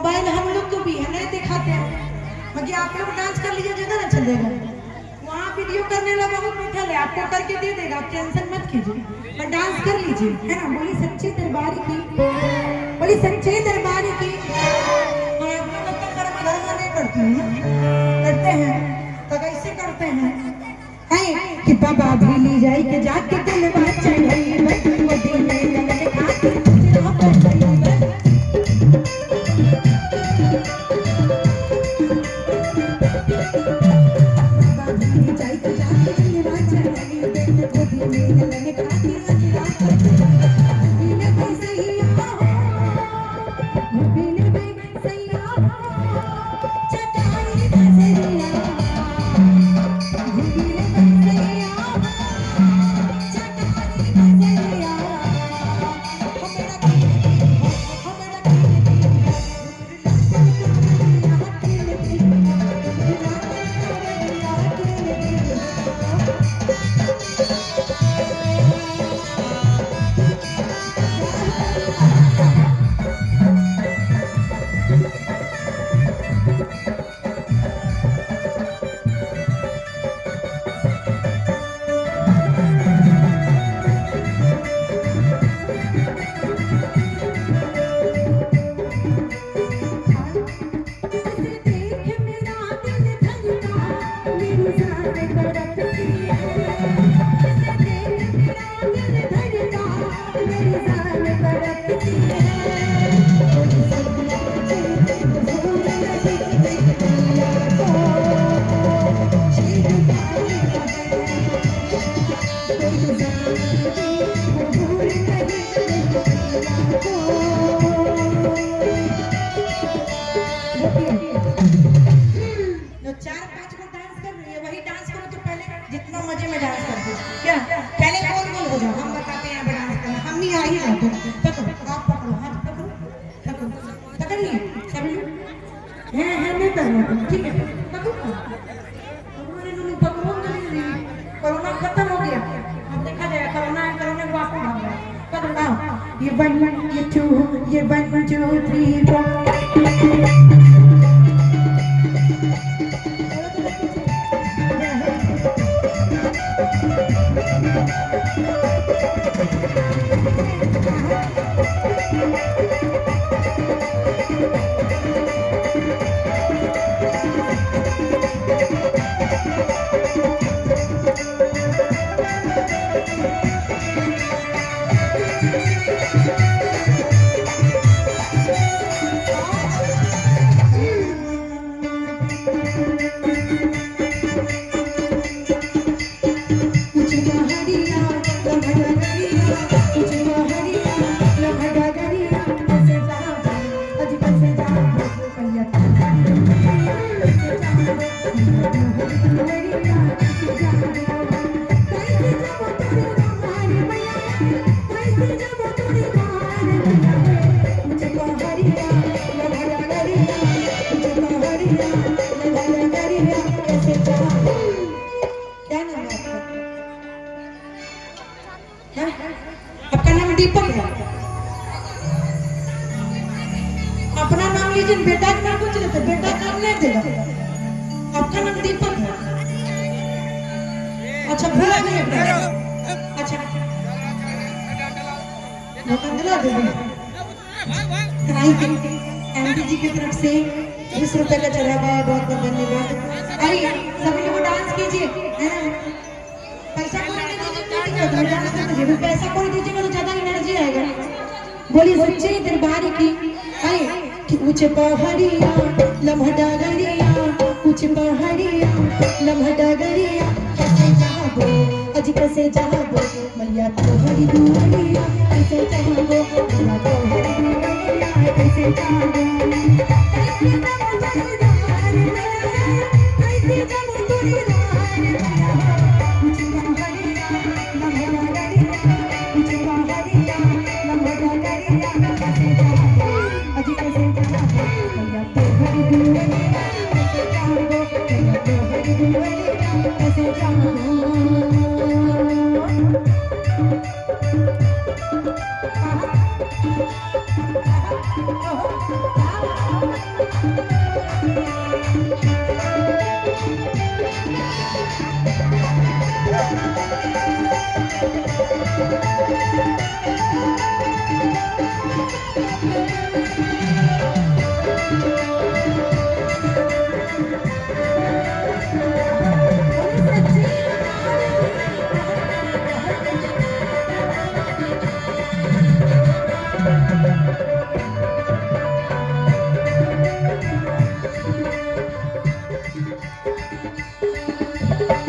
Mobile हम लोग तो भी है नहीं दिखाते हैं, बाकी आप लोग डांस कर लीजिए, ज्यादा ना चलेगा। वहाँ वीडियो करने वाला बहुत बैठा है, आपको करके दे देगा, आप टेंशन मत कीजिए, पर डांस कर लीजिए, है ना। बोली सच्ची दरबार की, बोली सच्चे दरबार की। और आप लोग अपना कर्म धर्म नहीं करते हैं, करते हैं तो कैसे करते हैं कि बाबा भी ली जाए के जाके दिलवा चढ़ाई वो दिल में लगन खाती सिरहा पर चढ़ाई। बाबा भी ली जाए के जाके दिलवा चढ़ाई वो दिल में लगन खाती सिरहा पर चढ़ाई। बिन बसैया बिन बसैया चटाई बसैया कोरोना खत्म हो गया, अब देखा जाएगा कोरोना है, कोरोना को आपको भाग रहा है। पकड़ो ये 1 ये 2 ये 1 2 3 4 आपका नाम दीपक है, अपना नाम लीजिए, बेटा का नाम पूछ लेते, बेटा नाम नहीं देगा, आपका नाम दीपक है। अच्छा भूला नहीं है, अच्छा दिला दे एमपी जी की तरफ से 20 रुपए का चला गया, बहुत बहुत धन्यवाद। आइए सभी लोग डांस कीजिए, है ना। पैसा कोई नहीं दीजिए, डांस करते जाइए, पैसा कोई दीजिएगा तो ज्यादा एनर्जी आएगा। बोलिए सच्चे दरबार की। आइए कि ऊंचे पहाड़िया लम्हा डगरिया, ऊंचे पहाड़िया लम्हा डगरिया, कैसे जाबो अज कैसे जाबो मैया तोहरी दुआरिया, कैसे जाबो मैया तोहरी दुआरिया, कैसे जाबो कैसे जाबो तेरी दरबार में, कैसे जाबो तेरी दरबार में। ऊंचे पहाड़िया लम्हा डगरिया, ऊंचे पहाड़िया लम्हा डगरिया, कैसे जाबो अज कैसे जाबो मैया तोहरी दुआरिया, कैसे जाबो मैया तोहरी दुआरिया, कैसे जाबो।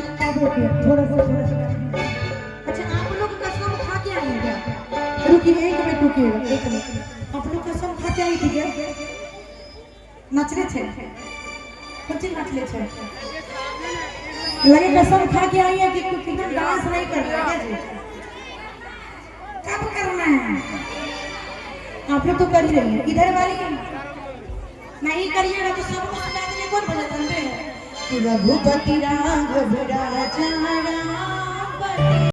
थोड़ा सा अच्छा आप लोग कसम खा के आए हैं क्या? रुकिए एक मिनट रुकिए एक मिनट आप लोग कसम खा के आई थी क्या? नाचले थे कुछ नाचले थे लगे कसम खा के आई है कि कितना डांस नहीं कर रहा है जी कब करना है आप लोग तो कर ही रही है इधर वाली नहीं करिएगा तो सब कुछ बता देंगे कौन भजन करते हैं रघुपति राघव राजा राम।